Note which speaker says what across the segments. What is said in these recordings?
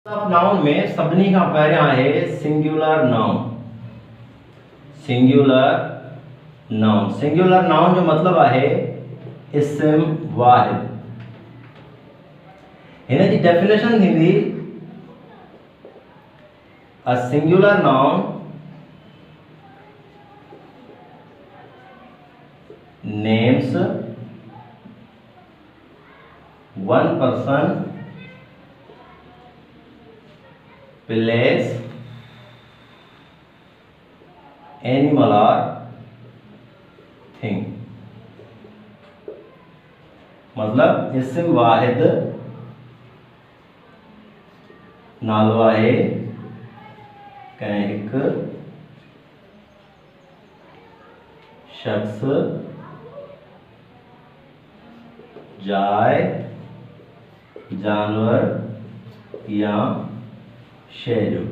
Speaker 1: Noun में सभिनी खां पहिरियां आहे singular noun. Singular noun singular noun जो मतलब आहे इस्म वाहिद। हिन जी डेफिनेशन थींदी a singular noun names one person, place, animal or thing। मतलब इस्म वाहिद नालो आहे कंहिं हिकु शख्स, जाइ, जानवर या शइ जो।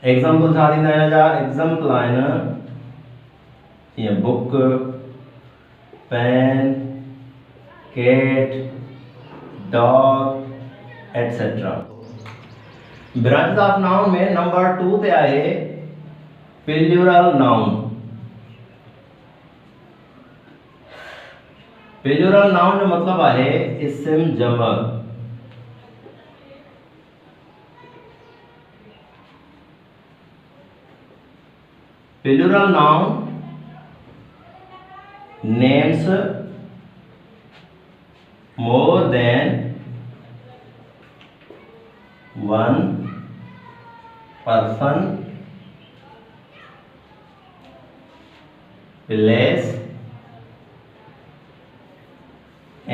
Speaker 1: एग्जाम्पल छा थींदा आहिनि जा? एग्जाम्पल आहिनि जीअं book, pen, cat, dog etcetera. Branch of noun में नंबर 2 ते आहे प्लूरल नाउन। प्लूरल नाउन जो मतलब आहे इस्म जमा। Plural noun names more than one person, place,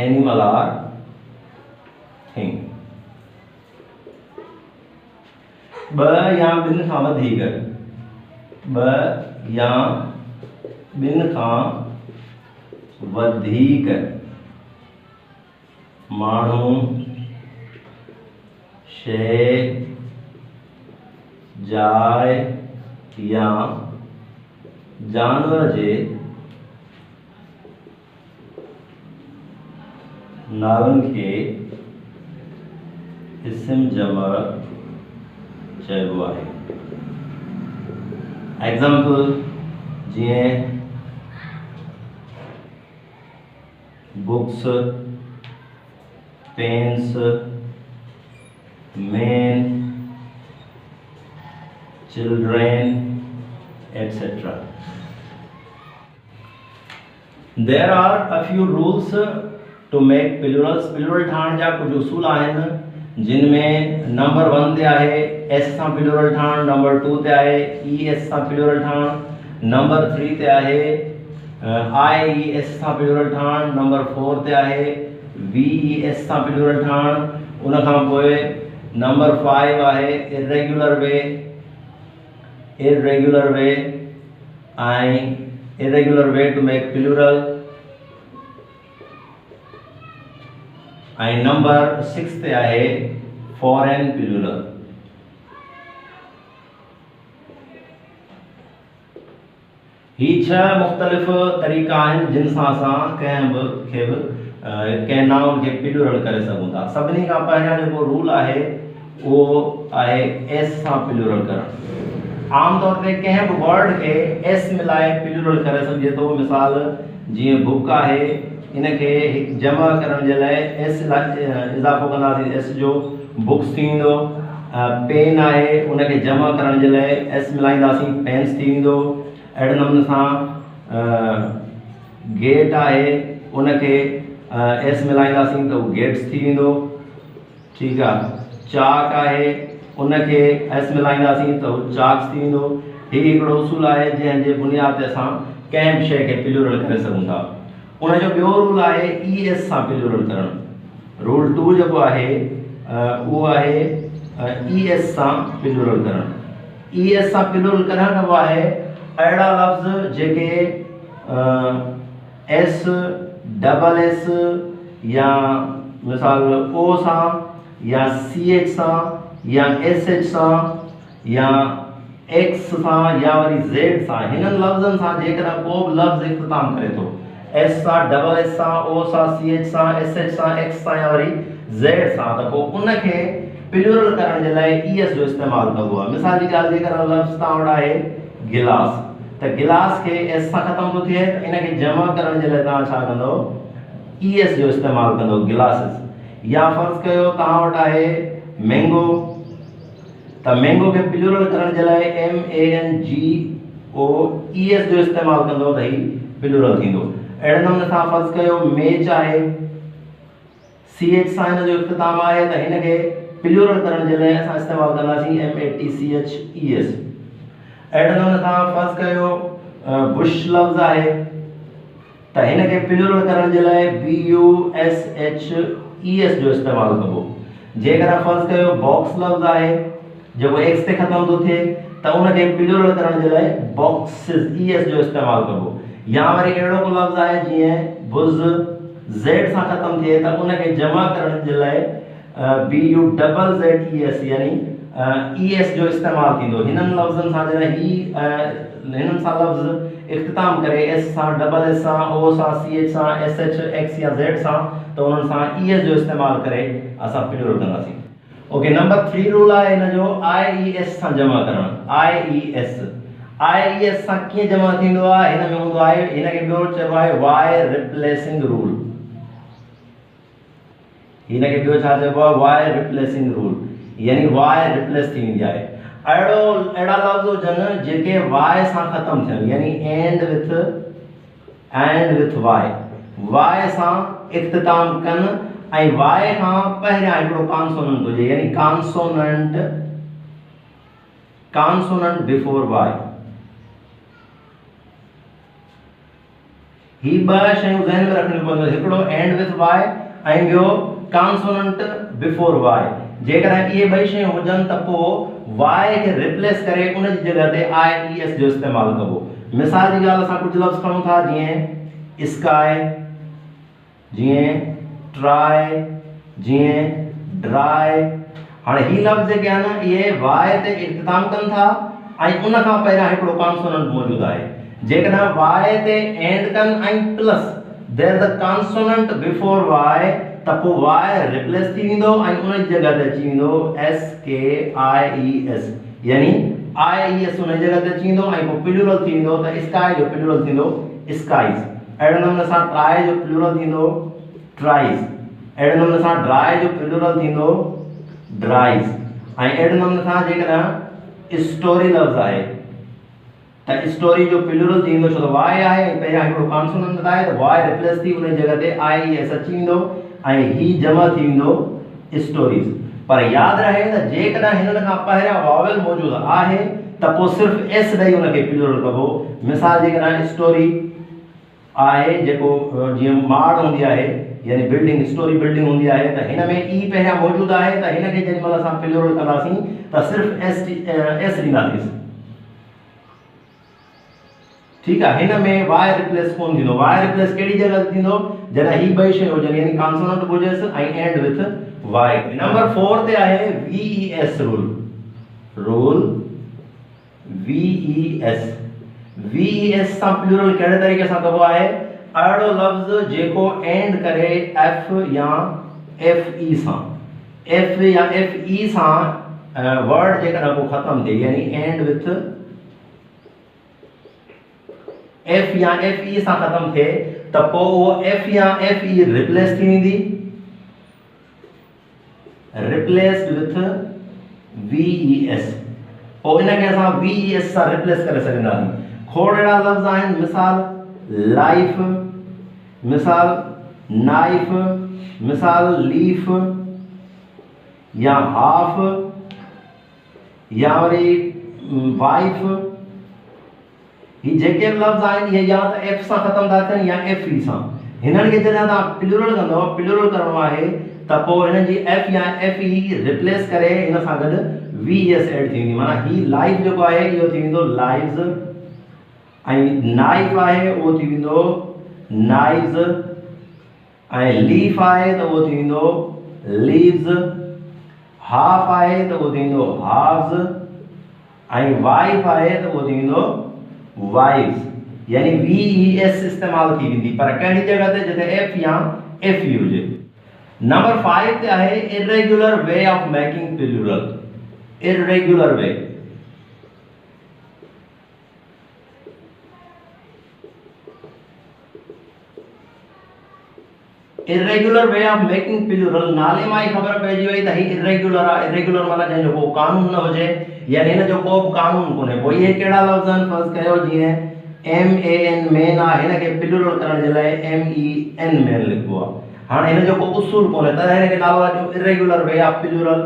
Speaker 1: animal or thing। ब या ॿिनि खां वधीक, ब या ॿिनि खां वधीक माण्हू, शइ, जाइ या जानवर जे नालनि खे इस्म जमा चइबो आहे। एग्जाम्पल जीअं books, pens, man, children etcetera. There are a few rules to make plurals. Plural ठाहिण जा कुझु उसूल आहिनि जिनमें नंबर 1 ते आहे एस सां प्लूरल ठाहिण, नंबर 2 ते आहे ई एस सां प्लूरल ठाहिण, नंबर 3 ते आहे आई ई एस सां प्लूरल ठाहिण, नंबर 4 ते आहे वी ई एस सां प्लूरल ठाहिण। उन खां पोइ नंबर 5 आहे इरेगुलर वे ऐं irregular way to make plural. ऐं नंबर 6 ते आहे फॉरेन प्लूरल। ही 6 मुख़्तलिफ़ तरीक़ा आहिनि जिन सां असां कंहिं नाउन खे प्लूरल करे सघूं था। सभिनी खां पहिरियां जेको रूल आहे उहो आहे एस सां प्लूरल करणु। आमतौर ते कंहिं बि वर्ड खे एस मिलाए प्लूरल करे सघिजे थो। मिसाल जीअं बुक आहे, इनखे जमा करण जे लाइ एस इज़ाफ़ो कंदासीं, एस जो बुक्स थी वेंदो। पेन आहे, उनखे जमा करण जे लाइ एस मिलाईंदासीं, पेन्स थी वेंदो। अहिड़े नमूने सां गेट आहे, उनखे एस मिलाईंदासीं त उहो गेट्स थी वेंदो। ठीकु आहे। चाक आहे, उनखे एस मिलाईंदासीं त उहो चाक्स थी वेंदो। हीउ हिकिड़ो उसूल आहे जंहिंजे बुनियाद ते असां कंहिं बि शइ खे प्लूरल करे सघूं था। उनजो ॿियो रूल आहे ई एस सां प्लूरल करणु। रूल 2 जेको आहे उहो आहे ई एस सां प्लूरल करणु। ई एस सां प्लूरल करण खां पोइ आहे अहिड़ा लफ़्ज़ जेके एस, डबल एस या मिसाल ओ सां या सी एच सां या एस एच सां या एक्स सां या वरी ज़ेड सां, हिननि लफ़्ज़नि सां जेकॾहिं को बि लफ़्ज़ इख़्तिताम करे थो, एस सां, डबल एस सां, ओ सां, सी एच सां, एस एच सां, एक्स सां या वरी ज़ेड सां त पोइ उनखे प्लूरल करण जे लाइ ईएस जो इस्तेमालु कबो आहे। मिसाल जी ॻाल्हि जेकर लफ़्ज़ तव्हां वटि आहे गिलास, त गिलास खे एस सां ख़तम थो थिए त इनखे जमा करण जे लाइ तव्हां छा कंदो, ईएस जो इस्तेमालु कंदो, गिलासिस। या फ़र्ज़ कयो तव्हां वटि आहे मैंगो, त मैंगो खे प्लूरल करण जे लाइ MANGO ईएस जो इस्तेमालु कंदो त ही प्लूरल थींदो। अहिड़े नमूने सां फ़र्ज़ कयो मेच आहे, CH सां हिन जो इख्तिताम आहे त हिनखे प्लूरल करण जे लाइ असां इस्तेमालु कंदासीं MATCHES। अहिड़े नमूने सां फ़र्ज़ कयो बुश लफ़्ज़ आहे त हिनखे प्लूरल करण जे लाइ BUSHES जो इस्तेमालु कबो। जेकर फ़र्ज़ कयो बॉक्स लफ़्ज़ आहे जेको एक्स ते ख़तम थो थिए त उनखे प्लूरल करण जे लाइ बॉक्सिस ES जो इस्तेमालु कबो। या वरी अहिड़ो को लफ़्ज़ आहे जीअं बुज़, ज़ेड सां ख़तम थिए त उनखे जमा करण जे लाइ BUZZES यानी ES जो इस्तेमालु थींदो। हिननि लफ़्ज़नि सां जॾहिं हिननि सां लफ़्ज़ इख्तिताम करे S सां, SS सां, O सां, CH सां, SH, X या Z सां, त उन्हनि सां ES जो इस्तेमालु करे असां प्लूरल कंदासीं। ओके, नंबर 3 रूल आहे हिन जो IES सां जमा करणु। IES सां कीअं जमा थींदो आहे, हिन में हूंदो आहे, हिनखे ॿियो चइबो आहे वाई रिप्लेसिंग रूल। हिनखे ॿियो छा चइबो आहे, वाई रिप्लेसिंग रूल, यानी वाई रिप्लेस थी वेंदी आहे। अहिड़ा लफ़्ज़ हुजनि जेके वाई सां ख़तम थियनि, यानी एंड विथ वाई सां इख्तिताम कनि ऐं वाई खां पहिरियां हिकिड़ो कॉन्सोनेंट हुजे, यानी कॉन्सोनेंट बिफोर वाई। ही ॿ शयूं ज़हन में रखणियूं पवंदियूं, हिकिड़ो एंड विथ वाई ऐं ॿियो कॉन्सोनेंट बिफोर वाई। जेकर इहे ॿई शयूं हुजनि त पोइ वाई खे रिप्लेस करे उन जी जॻह ते IES जो इस्तेमालु कबो। मिसाल जी ॻाल्हि असां कुझु लफ़्ज़ खणूं था जीअं स्काई, जीअं ट्राई, जीअं ड्राई। हाणे ही लफ़्ज़ जेके आहिनि इहे वाई ते इख्तिताम कनि था ऐं उन खां पहिरियां हिकिड़ो कॉन्सोनेंट मौजूदु आहे। जेकॾहिं वाई ते एंड कनि ऐं plus there is a consonant before Y त पोइ वाई रिप्लेस थी वेंदो ऐं उन जी जॻह ते अची वेंदो SKIES, यानी IES उन जी जॻह ते अची वेंदो ऐं पोइ प्लूरल थी वेंदो त स्काई जो प्लूरल थींदो स्काइज। अहिड़े नमूने सां ट्राई जो प्लूरल थींदो ट्राइज। अहिड़े नमूने सां ड्राई जो प्लूरल थींदो ड्राइज। ऐं अहिड़े नमूने सां जेकॾहिं स्टोरी लफ़्ज़ आहे त स्टोरी जो प्लूरल थींदो, छो त वाई आहे ऐं पहिरियां हिकिड़ो कॉन्सोनेंट आहे त वाई रिप्लेस थी उन जी जॻह ते IES अची वेंदो ऐं ही जमा थी वेंदो स्टोरीज़। पर यादि रहे त जेकॾहिं हिननि खां पहिरियां वावेल मौजूदु आहे त पोइ सिर्फ़ु S ॾेई उनखे प्लूरल कबो। मिसाल जेकॾहिं स्टोरी आहे जेको जीअं माड़ हूंदी आहे, यानी बिल्डिंग, स्टोरी बिल्डिंग हूंदी आहे त हिन में ई पहिरियां मौजूदु आहे त हिनखे जेॾी महिल असां प्लूरल कंदासीं त सिर्फ़ु S ॾींदासीं। ठीकु आहे, हिन में वाई रिप्लेस कोन थींदो। वाई रिप्लेस कहिड़ी जॻह ते थींदो, जॾहिं ही ॿई शयूं हुजनि, यानी कॉन्सोनेंट हुजेसि ऐं एंड विथ वाई। नंबर 4 ते आहे VES रूल। VES सां प्लूरल कहिड़े तरीक़े सां कबो आहे, अहिड़ो लफ़्ज़ जेको एंड करे F या FE सां, F या FE सां वर्ड जेकॾहिं को ख़तम थिए, यानी एंड विथ F या FE सां ख़तम थिए त पोइ उहो F या FE रिप्लेस थी वेंदी, रिप्लेस विथ VES। पोइ इनखे असां VES सां रिप्लेस करे सघंदासीं। खोड़ अहिड़ा लफ़्ज़ आहिनि, मिसाल लाइफ, मिसाल नाइफ, मिसाल लीफ या हाफ या वरी वाइफ। ही जेके लफ़्ज़ आहिनि इहे या त F सां ख़तम था थियनि या FE सां। हिननि खे जॾहिं तव्हां प्लूरल कंदव, प्लूरल करणो आहे त पोइ हिननि जी F या FE रिप्लेस करे हिन सां गॾु VES एड थी वेंदी। माना ही लाइफ जेको आहे इहो थी वेंदो लाइव्स ऐं नाइफ आहे उहो थी वेंदो नाइव्स ऐं लीफ आहे त उहो थी वेंदो लीव्स, हाफ आहे त उहो थी वेंदो हाव्स ऐं वाइफ आहे त उहो थी वेंदो वाइव्स। यानी VES इस्तेमालु थी वेंदी, पर कहिड़ी जॻह ते जिते F या FE हुजे। नंबर 5 ते आहे irregular way of making plural. Irregular way, irregular way of making plural नाले मां ही खबर पइजी वई त ही इरेग्युलर आहे। इरेग्युलर माना जंहिंजो को कानून न हुजे, यानी हिन जो को कानून कोन्हे। पोइ इहे कहिड़ा लफ़्ज़ आहिनि? फर्ज़ कयो जीअं MAN मेन आहे, हिन खे प्लूरल करण जे लाइ MEN मेन लिखबो आहे। हाणे हिन जो को उसूल कोन्हे, त हिन खे नालो ॾियो इरेग्युलर वे ऑफ प्लूरल।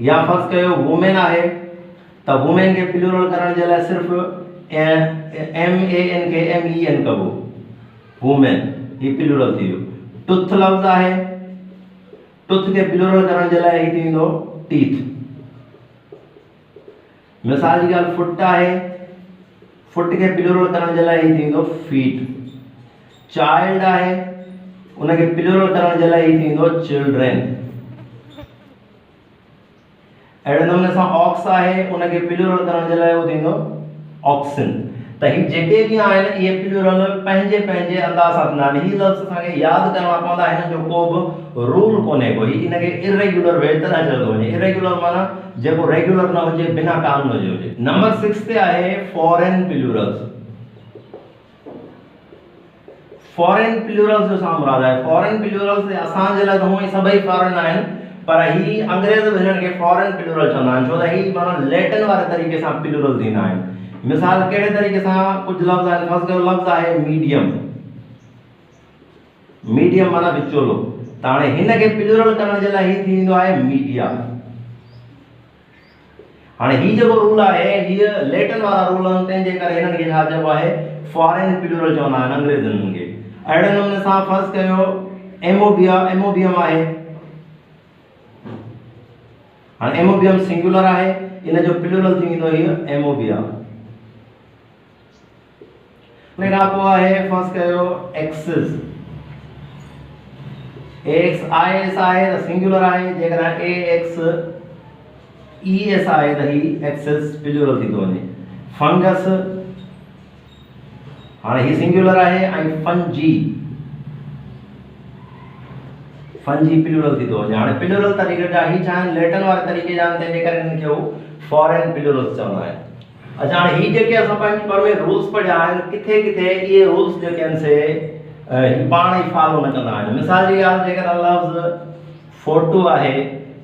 Speaker 1: या फर्ज़ कयो वुमेन आहे, त वुमेन खे प्लूरल करण जे लाइ सिर्फ़ MAN खे MEN कबो, वुमेन, ही प्लूरल थी वियो। टुथ लफ़्ज़ आहे, टुथ के प्लूरल करण जे लाइ ही थींदो टीथ। मिसाल जी ॻाल्हि फुट आहे, फुट के प्लूरल करण जे लाइ ही थींदो फीट। चाइल्ड आहे, उन खे प्लूरल करण जे लाइ ही थींदो चिल्ड्रेन। अहिड़े नमूने सां ऑक्स आहे, उन खे प्लूरल करण जे लाइ उहो थींदो ऑक्सिन। त ही जेके बि आहिनि इहे प्लूरल पंहिंजे पंहिंजे अंदाज़ सां थींदा आहिनि। ही लफ़्ज़ असांखे यादि करणा पवंदा, हिन जो को बि रूल कोन्हे कोई। हिनखे इरेग्युलर वे तॾहिं चयो थो वञे। इरेग्युलर माना जेको रेगुलर न हुजे, बिना कानून जे हुजे। नंबर 6 ते आहे फॉरेन प्लूरल्स। फॉरेन प्लूरल्स जो छा मुराद आहे? फॉरेन प्लूरल्स असांजे लाइ त हूअं ई सभई फॉरेन आहिनि, पर ही अंग्रेज़ बि हिननि खे फॉरेन प्लूरल चवंदा आहिनि, छो त ही माना लैटिन वारे तरीक़े सां प्लूरल थींदा आहिनि। मिसाल कहिड़े तरीक़े सां? कुछ लफ़्ज़ आहिनि। फर्ज़ कयो लफ़्ज़ आहे मीडियम। मीडियम माना विचोलो। त हाणे हिन खे प्लूरल करण जे लाइ ही थींदो आहे मीडिया। हाणे ही जेको रूल आहे, हीअ लैटिन वारा रूल आहिनि, तंहिंजे करे हिननि खे छा चइबो आहे? फॉरेन प्लूरल चवंदा आहिनि अंग्रेज़नि खे। अहिड़े नमूने सां फर्ज़ कयो एमोबिया, एमोबियम आहे। हाणे एमोबियम सिंगुलर आहे, इन जो प्लूरल थींदो हीअ एमोबिया। उन खां पोइ आहे फर्ज़ कयो एक्सिस। AXIS आहे त सिंगुलर आहे, जेकॾहिं AXES आहे त ही एक्सिस प्लूरल थी थो वञे। फंगस, हाणे ही सिंगुलर आहे, ऐं फंजी, फंजी प्लूरल थी थो वञे। हाणे प्लूरल तरीक़े जा ही छा आहिनि? लैटिन वारे तरीक़े जा आहिनि, तंहिंजे करे हिननि खे फॉरेन प्लूरल्स चवंदा आहिनि। अच्छा, हाणे ही जेके असां पंहिंजी पर में रूल्स पढ़िया आहिनि, किथे किथे इहे रूल्स जेके आहिनि से पाण ई फॉलो न कंदा आहिनि। मिसाल जी ॻाल्हि, जेकॾहिं लफ़्ज़ फोटो आहे,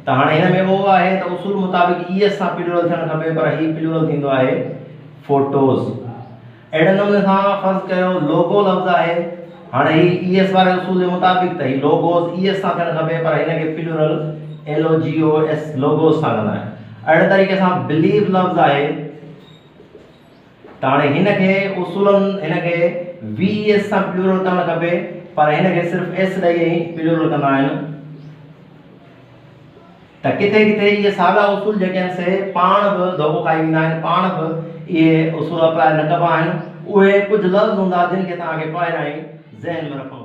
Speaker 1: त हाणे हिन में ओ आहे त उसूल मुताबिक़ ES सां प्लूरल थियणु खपे, पर ही प्लूरल थींदो आहे फोटोज़। अहिड़े नमूने सां फर्ज़ कयो लोगो लफ़्ज़ आहे, हाणे ही ES वारे उसूल जे मुताबिक़ त ही लोगोज़ ES सां थियणु खपे, पर हिन खे प्लूरल LOGOS लोगोस सां कंदा आहिनि। अहिड़े तरीक़े सां बिलीव लफ़्ज़ आहे, त हाणे हिन खे उसूलन हिन खे VES सां प्लूरल करणु खपे, पर हिन खे सिर्फ़ S ॾेई ई प्लूरल कंदा आहिनि। त किथे किथे इहे साॻा उसूल जेके आहिनि से पाण बि धोखो खाई वेंदा आहिनि, पाण बि इहे उसूल अप्लाई न कबा आहिनि। उहे कुझु लफ़्ज़ हूंदा जिन खे तव्हांखे पहिरियां ई ज़हन में रखणो